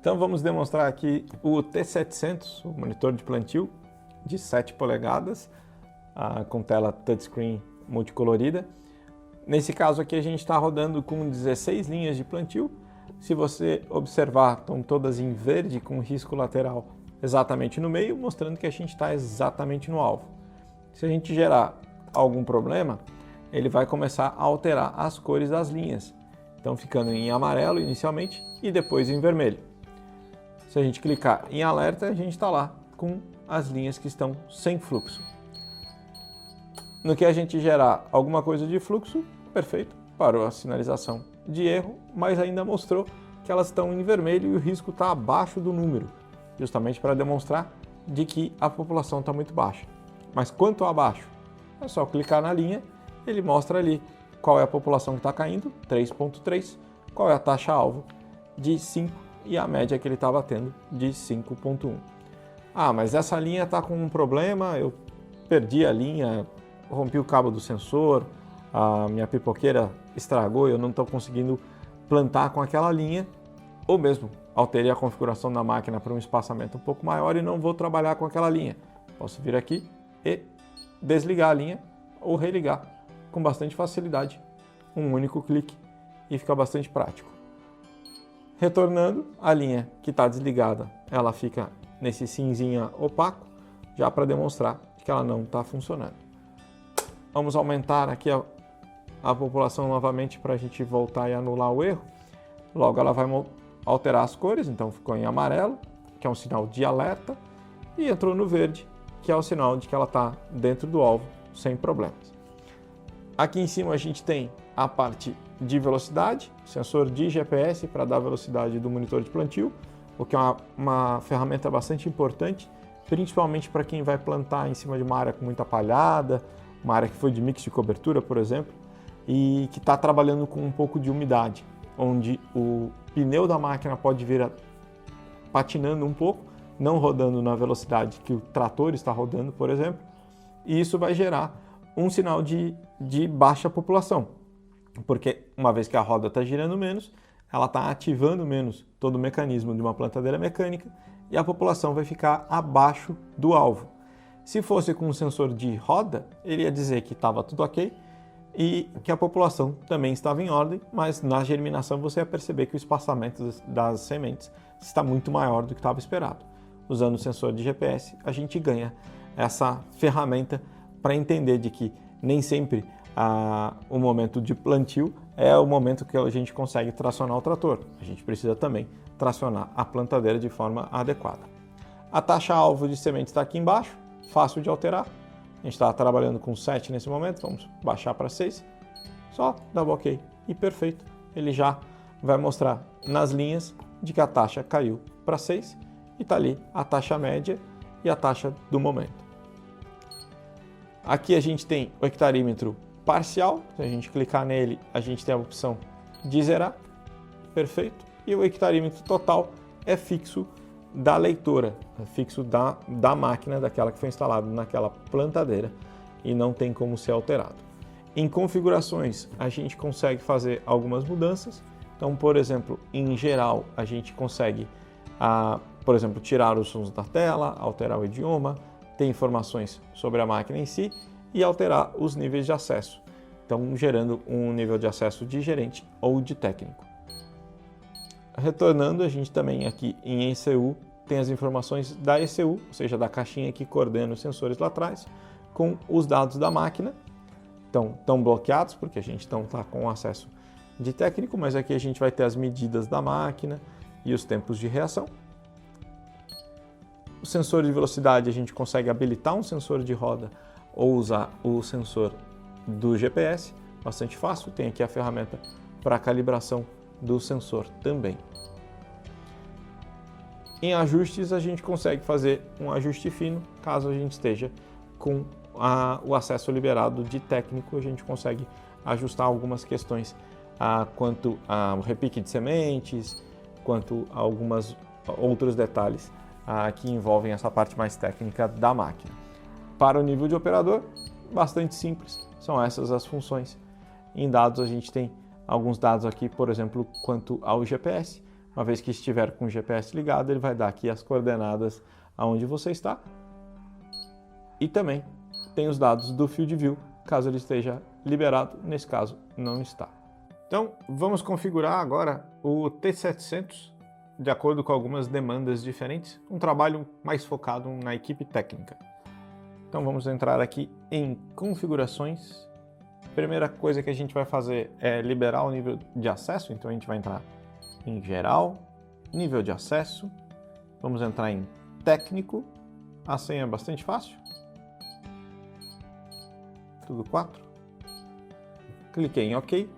Então vamos demonstrar aqui o T700, o monitor de plantio de 7 polegadas, com tela touchscreen multicolorida. Nesse caso aqui a gente está rodando com 16 linhas de plantio. Se você observar, estão todas em verde com risco lateral exatamente no meio, mostrando que a gente está exatamente no alvo. Se a gente gerar algum problema, ele vai começar a alterar as cores das linhas. Então ficando em amarelo inicialmente e depois em vermelho. Se a gente clicar em alerta, a gente está lá com as linhas que estão sem fluxo. No que a gente gerar alguma coisa de fluxo, perfeito, parou a sinalização de erro, mas ainda mostrou que elas estão em vermelho e o risco está abaixo do número, justamente para demonstrar de que a população está muito baixa. Mas quanto abaixo? É só clicar na linha, ele mostra ali qual é a população que está caindo, 3,3, qual é a taxa-alvo de 5 e a média que ele está batendo de 5,1. Ah, mas essa linha está com um problema, eu perdi a linha, rompi o cabo do sensor, a minha pipoqueira estragou e eu não estou conseguindo plantar com aquela linha, ou mesmo alterei a configuração da máquina para um espaçamento um pouco maior e não vou trabalhar com aquela linha. Posso vir aqui e desligar a linha ou religar com bastante facilidade, um único clique, e fica bastante prático. Retornando, a linha que está desligada, ela fica nesse cinzinha opaco, já para demonstrar que ela não está funcionando. Vamos aumentar aqui a população novamente para a gente voltar e anular o erro. Logo ela vai alterar as cores, então ficou em amarelo, que é um sinal de alerta, e entrou no verde, que é o sinal de que ela está dentro do alvo, sem problemas. Aqui em cima a gente tem a parte de velocidade, sensor de GPS para dar velocidade do monitor de plantio, o que é uma ferramenta bastante importante, principalmente para quem vai plantar em cima de uma área com muita palhada, uma área que foi de mix de cobertura, por exemplo, e que está trabalhando com um pouco de umidade, onde o pneu da máquina pode vir patinando um pouco, não rodando na velocidade que o trator está rodando, por exemplo, e isso vai gerar um sinal de baixa população, porque uma vez que a roda está girando menos, ela está ativando menos todo o mecanismo de uma plantadeira mecânica e a população vai ficar abaixo do alvo. Se fosse com um sensor de roda, ele ia dizer que estava tudo ok e que a população também estava em ordem, mas na germinação você ia perceber que o espaçamento das sementes está muito maior do que estava esperado. Usando o sensor de GPS, a gente ganha essa ferramenta para entender de que nem sempre o momento de plantio é o momento que a gente consegue tracionar o trator. A gente precisa também tracionar a plantadeira de forma adequada. A taxa-alvo de semente está aqui embaixo, fácil de alterar. A gente está trabalhando com 7 nesse momento, vamos baixar para 6. Só double OK e perfeito. Ele já vai mostrar nas linhas de que a taxa caiu para 6 e está ali a taxa média e a taxa do momento. Aqui a gente tem o hectarímetro parcial, se a gente clicar nele, a gente tem a opção de zerar, perfeito, e o hectarímetro total é fixo da leitora, é fixo da máquina, daquela que foi instalada naquela plantadeira e não tem como ser alterado. Em configurações, a gente consegue fazer algumas mudanças, então, por exemplo, em geral, a gente consegue, por exemplo, tirar os sons da tela, alterar o idioma, ter informações sobre a máquina em si e alterar os níveis de acesso, então gerando um nível de acesso de gerente ou de técnico. Retornando, a gente também aqui em ECU tem as informações da ECU, ou seja, da caixinha que coordena os sensores lá atrás, com os dados da máquina. Então, estão bloqueados porque a gente não está com acesso de técnico, mas aqui a gente vai ter as medidas da máquina e os tempos de reação. O sensor de velocidade, a gente consegue habilitar um sensor de roda ou usar o sensor do GPS, bastante fácil. Tem aqui a ferramenta para calibração do sensor também. Em ajustes, a gente consegue fazer um ajuste fino, caso a gente esteja com o acesso liberado de técnico, a gente consegue ajustar algumas questões quanto ao repique de sementes, quanto a alguns outros detalhes que envolvem essa parte mais técnica da máquina. Para o nível de operador, bastante simples, são essas as funções. Em dados a gente tem alguns dados aqui, por exemplo, quanto ao GPS, Uma vez que estiver com o GPS ligado, ele vai dar aqui as coordenadas aonde você está. E também tem os dados do Field View, caso ele esteja liberado, nesse caso não está. Então vamos configurar agora o T700 de acordo com algumas demandas diferentes, um trabalho mais focado na equipe técnica. Então vamos entrar aqui em configurações. Primeira coisa que a gente vai fazer é liberar o nível de acesso, então a gente vai entrar em geral, nível de acesso, vamos entrar em técnico, a senha é bastante fácil, tudo 4, cliquei em OK,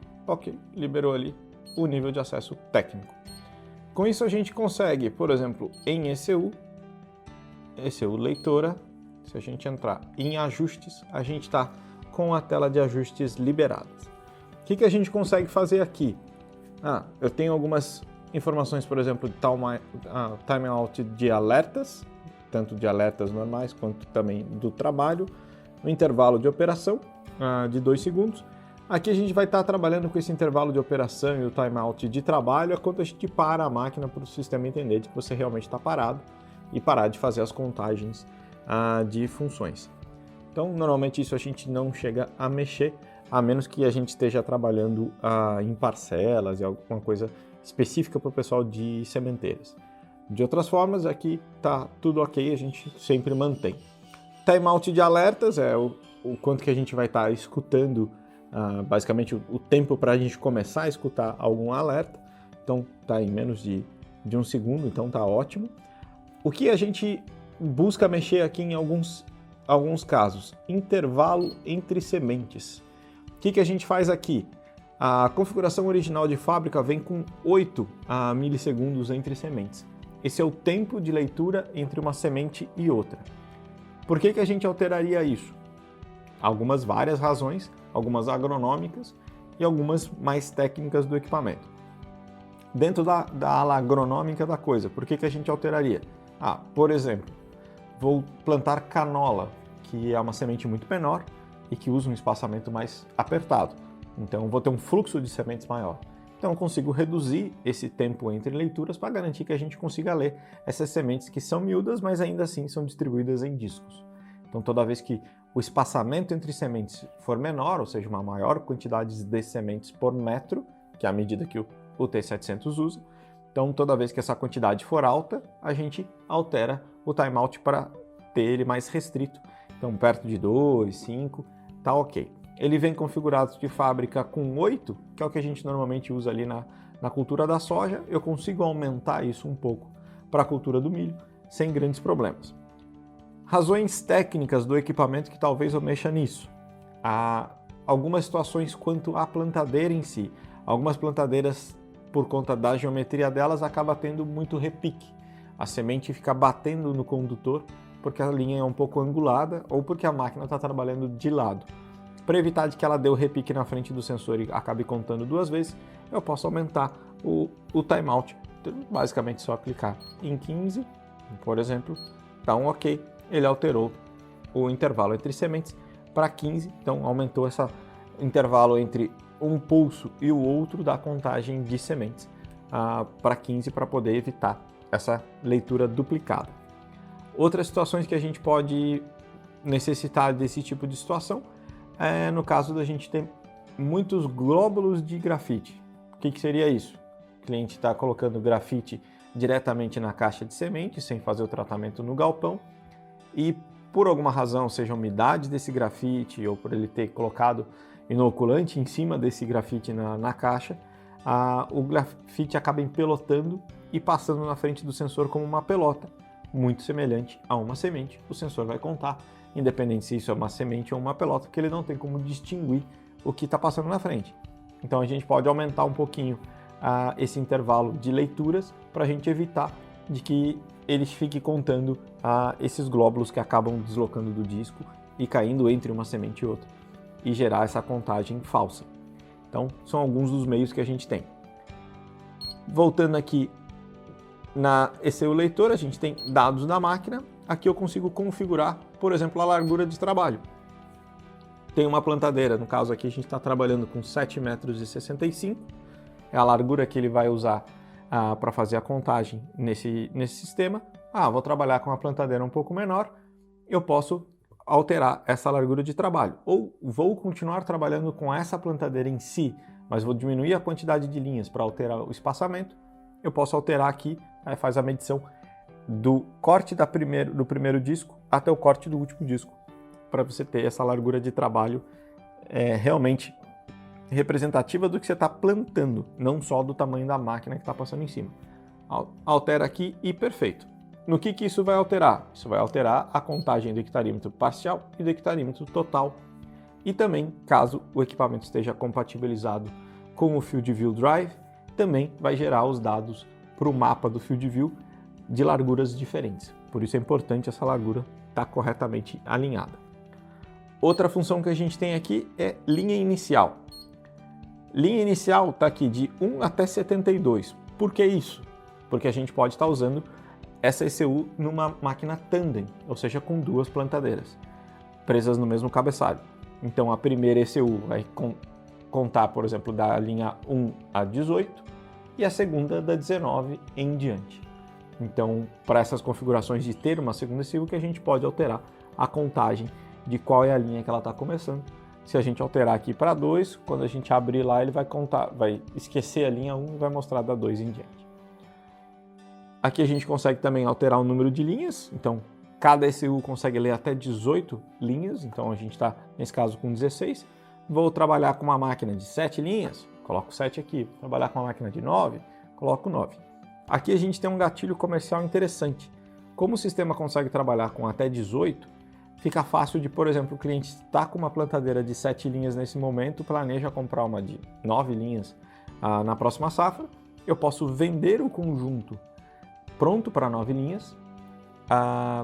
liberou ali o nível de acesso técnico. Com isso a gente consegue, por exemplo, em ECU leitora, se a gente entrar em ajustes, a gente está com a tela de ajustes liberadas. O que a gente consegue fazer aqui? Eu tenho algumas informações, por exemplo, de timeout de alertas, tanto de alertas normais quanto também do trabalho, o intervalo de operação de 2 segundos. Aqui a gente vai estar trabalhando com esse intervalo de operação e o timeout de trabalho, é quando a gente para a máquina para o sistema entender de que você realmente está parado e parar de fazer as contagens de funções. Então, normalmente isso a gente não chega a mexer, a menos que a gente esteja trabalhando em parcelas e alguma coisa específica para o pessoal de sementeiras. De outras formas, aqui está tudo ok, a gente sempre mantém. Timeout de alertas é o quanto que a gente vai estar escutando, basicamente o tempo para a gente começar a escutar algum alerta. Então está em menos de 1 segundo, então está ótimo. O que a gente busca mexer aqui em alguns casos? Intervalo entre sementes. O que a gente faz aqui? A configuração original de fábrica vem com 8 milissegundos entre sementes. Esse é o tempo de leitura entre uma semente e outra. Por que a gente alteraria isso? Várias razões, algumas agronômicas e algumas mais técnicas do equipamento. Dentro da ala agronômica da coisa, por que a gente alteraria? Por exemplo, vou plantar canola, que é uma semente muito menor e que usa um espaçamento mais apertado. Então, vou ter um fluxo de sementes maior. Então, eu consigo reduzir esse tempo entre leituras para garantir que a gente consiga ler essas sementes que são miúdas, mas ainda assim são distribuídas em discos. Então, toda vez que o espaçamento entre sementes for menor, ou seja, uma maior quantidade de sementes por metro, que é a medida que o T700 usa, então toda vez que essa quantidade for alta, a gente altera o timeout para ter ele mais restrito. Então, perto de 2, 5, tá ok. Ele vem configurado de fábrica com 8, que é o que a gente normalmente usa ali na cultura da soja. Eu consigo aumentar isso um pouco para a cultura do milho, sem grandes problemas. Razões técnicas do equipamento que talvez eu mexa nisso. Há algumas situações quanto à plantadeira em si. Algumas plantadeiras, por conta da geometria delas, acaba tendo muito repique. A semente fica batendo no condutor porque a linha é um pouco angulada ou porque a máquina está trabalhando de lado. Para evitar de que ela dê o repique na frente do sensor e acabe contando 2 vezes, eu posso aumentar o timeout. Então, basicamente só clicar em 15, por exemplo, dá um OK. Ele alterou o intervalo entre sementes para 15, então aumentou esse intervalo entre um pulso e o outro da contagem de sementes para 15 para poder evitar essa leitura duplicada. Outras situações que a gente pode necessitar desse tipo de situação é no caso da gente ter muitos glóbulos de grafite. O que seria isso? O cliente está colocando grafite diretamente na caixa de semente, sem fazer o tratamento no galpão, e por alguma razão, seja a umidade desse grafite ou por ele ter colocado inoculante em cima desse grafite na caixa, o grafite acaba empelotando e passando na frente do sensor como uma pelota, muito semelhante a uma semente. O sensor vai contar, independente se isso é uma semente ou uma pelota, porque ele não tem como distinguir o que está passando na frente. Então a gente pode aumentar um pouquinho esse intervalo de leituras para a gente evitar de que ele fique contando esses glóbulos que acabam deslocando do disco e caindo entre uma semente e outra e gerar essa contagem falsa. Então são alguns dos meios que a gente tem. Voltando aqui na ECU leitor, a gente tem dados da máquina. Aqui eu consigo configurar, por exemplo, a largura de trabalho. Tem uma plantadeira, no caso aqui a gente está trabalhando com 7,65 m, é a largura que ele vai usar para fazer a contagem nesse sistema. Vou trabalhar com uma plantadeira um pouco menor, eu posso alterar essa largura de trabalho. Ou vou continuar trabalhando com essa plantadeira em si, mas vou diminuir a quantidade de linhas para alterar o espaçamento. Eu posso alterar aqui, aí faz a medição do corte do primeiro disco até o corte do último disco, para você ter essa largura de trabalho realmente representativa do que você está plantando, não só do tamanho da máquina que está passando em cima. Altera aqui e perfeito. No que isso vai alterar? Isso vai alterar a contagem do hectarímetro parcial e do hectarímetro total. E também, caso o equipamento esteja compatibilizado com o FieldView Drive, também vai gerar os dados para o mapa do FieldView de larguras diferentes. Por isso é importante essa largura estar corretamente alinhada. Outra função que a gente tem aqui é linha inicial. Linha inicial está aqui de 1 até 72. Por que isso? Porque a gente pode estar usando essa ECU numa máquina tandem, ou seja, com duas plantadeiras presas no mesmo cabeçalho. Então a primeira ECU vai contar, por exemplo, da linha 1 a 18 e a segunda da 19 em diante. Então, para essas configurações de ter uma segunda ECU, que a gente pode alterar a contagem de qual é a linha que ela está começando. Se a gente alterar aqui para 2, quando a gente abrir lá, ele vai contar, vai esquecer a linha 1 e vai mostrar da 2 em diante. Aqui a gente consegue também alterar o número de linhas, então cada ECU consegue ler até 18 linhas, então a gente está, nesse caso, com 16. Vou trabalhar com uma máquina de 7 linhas, coloco 7 aqui. Vou trabalhar com uma máquina de 9, coloco 9. Aqui a gente tem um gatilho comercial interessante. Como o sistema consegue trabalhar com até 18, fica fácil de, por exemplo, o cliente está com uma plantadeira de 7 linhas nesse momento, planeja comprar uma de 9 linhas na próxima safra, eu posso vender o conjunto pronto para 9 linhas,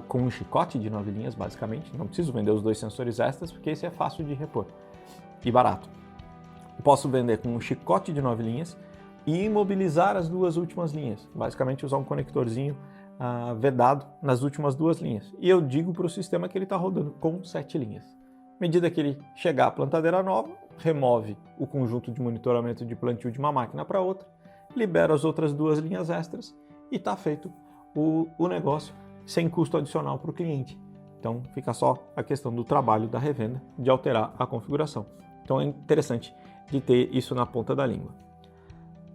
com um chicote de 9 linhas, basicamente. Não preciso vender os 2 sensores extras, porque esse é fácil de repor e barato. Eu posso vender com um chicote de 9 linhas e imobilizar as 2 últimas linhas. Basicamente usar um conectorzinho vedado nas últimas 2 linhas. E eu digo para o sistema que ele está rodando com 7 linhas. À medida que ele chegar à plantadeira nova, remove o conjunto de monitoramento de plantio de uma máquina para outra, libera as outras 2 linhas extras e está feito o negócio sem custo adicional para o cliente. Então fica só a questão do trabalho da revenda de alterar a configuração. Então é interessante de ter isso na ponta da língua.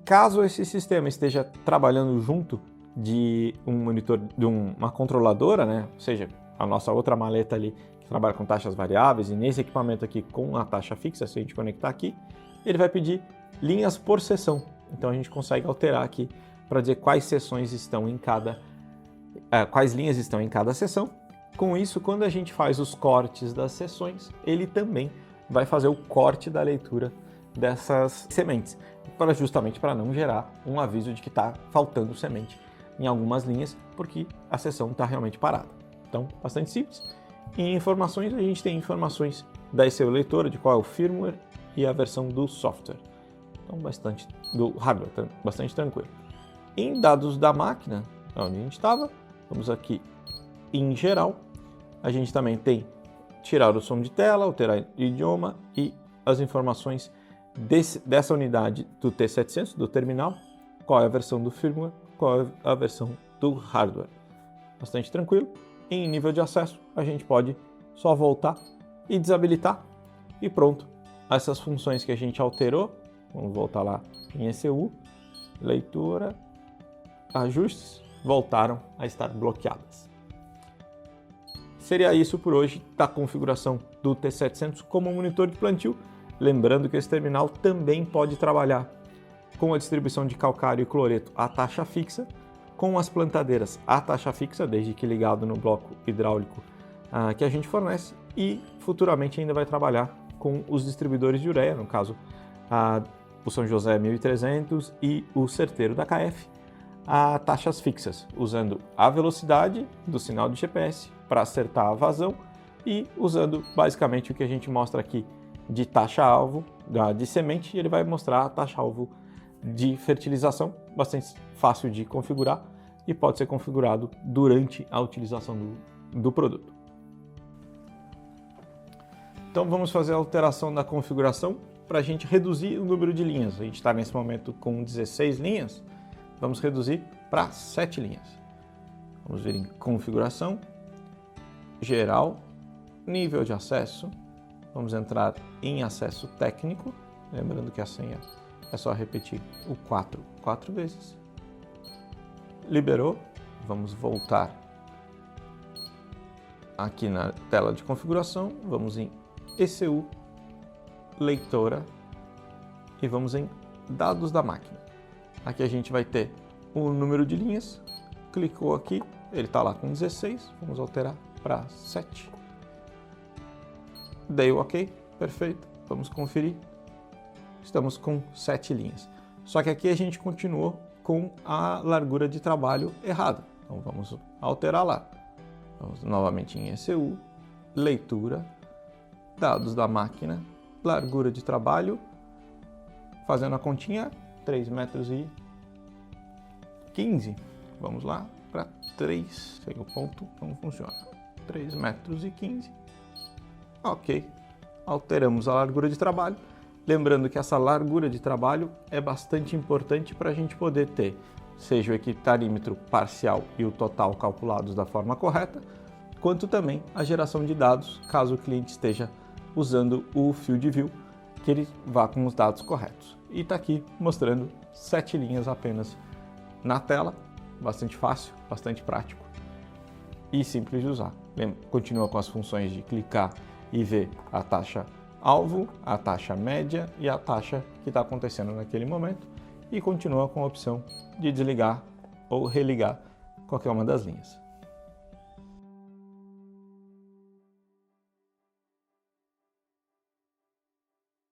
Caso esse sistema esteja trabalhando junto de um monitor, de uma controladora, né? Ou seja, a nossa outra maleta ali que trabalha com taxas variáveis, e nesse equipamento aqui com a taxa fixa, se a gente conectar aqui, ele vai pedir linhas por seção. Então a gente consegue alterar aqui para dizer quais seções estão em quais linhas estão em cada seção. Com isso, quando a gente faz os cortes das seções, ele também vai fazer o corte da leitura dessas sementes, justamente para não gerar um aviso de que está faltando semente em algumas linhas, porque a seção está realmente parada. Então, bastante simples. Em informações, a gente tem informações da ECU leitora, de qual é o firmware e a versão do software. Então, bastante do hardware, bastante tranquilo. Em dados da máquina, onde a gente estava, vamos aqui em geral, a gente também tem tirar o som de tela, alterar o idioma e as informações dessa unidade do T700, do terminal, qual é a versão do firmware, qual é a versão do hardware. Bastante tranquilo. Em nível de acesso, a gente pode só voltar e desabilitar e pronto. Essas funções que a gente alterou, vamos voltar lá em ECU, leitura, ajustes, voltaram a estar bloqueadas. Seria isso por hoje da configuração do T700 como monitor de plantio. Lembrando que esse terminal também pode trabalhar com a distribuição de calcário e cloreto à taxa fixa, com as plantadeiras à taxa fixa, desde que ligado no bloco hidráulico que a gente fornece, e futuramente ainda vai trabalhar com os distribuidores de ureia, no caso o São José 1300 e o Certeiro da KF, a taxas fixas, usando a velocidade do sinal de GPS para acertar a vazão e usando basicamente o que a gente mostra aqui de taxa-alvo de semente, e ele vai mostrar a taxa-alvo de fertilização, bastante fácil de configurar e pode ser configurado durante a utilização do produto. Então vamos fazer a alteração da configuração para a gente reduzir o número de linhas. A gente está nesse momento com 16 linhas, vamos reduzir para 7 linhas. Vamos vir em configuração, geral, nível de acesso, vamos entrar em acesso técnico, lembrando que a senha é só repetir o 4 vezes. Liberou, vamos voltar aqui na tela de configuração, vamos em ECU, leitora e vamos em dados da máquina. Aqui a gente vai ter o número de linhas, clicou aqui, ele está lá com 16, vamos alterar para 7. Dei o OK, perfeito, vamos conferir. Estamos com 7 linhas. Só que aqui a gente continuou com a largura de trabalho errada. Então vamos alterar lá. Vamos novamente em ECU, leitura, dados da máquina, largura de trabalho, fazendo a continha, 3,15 metros. Vamos lá para 3, chega o ponto, não funciona. 3,15 metros. Ok, alteramos a largura de trabalho. Lembrando que essa largura de trabalho é bastante importante para a gente poder ter, seja o equitarímetro parcial e o total calculados da forma correta, quanto também a geração de dados, caso o cliente esteja usando o Field View, que ele vá com os dados corretos. E está aqui mostrando 7 linhas apenas na tela, bastante fácil, bastante prático e simples de usar. Continua com as funções de clicar e ver a taxa alvo, a taxa média e a taxa que está acontecendo naquele momento, e continua com a opção de desligar ou religar qualquer uma das linhas.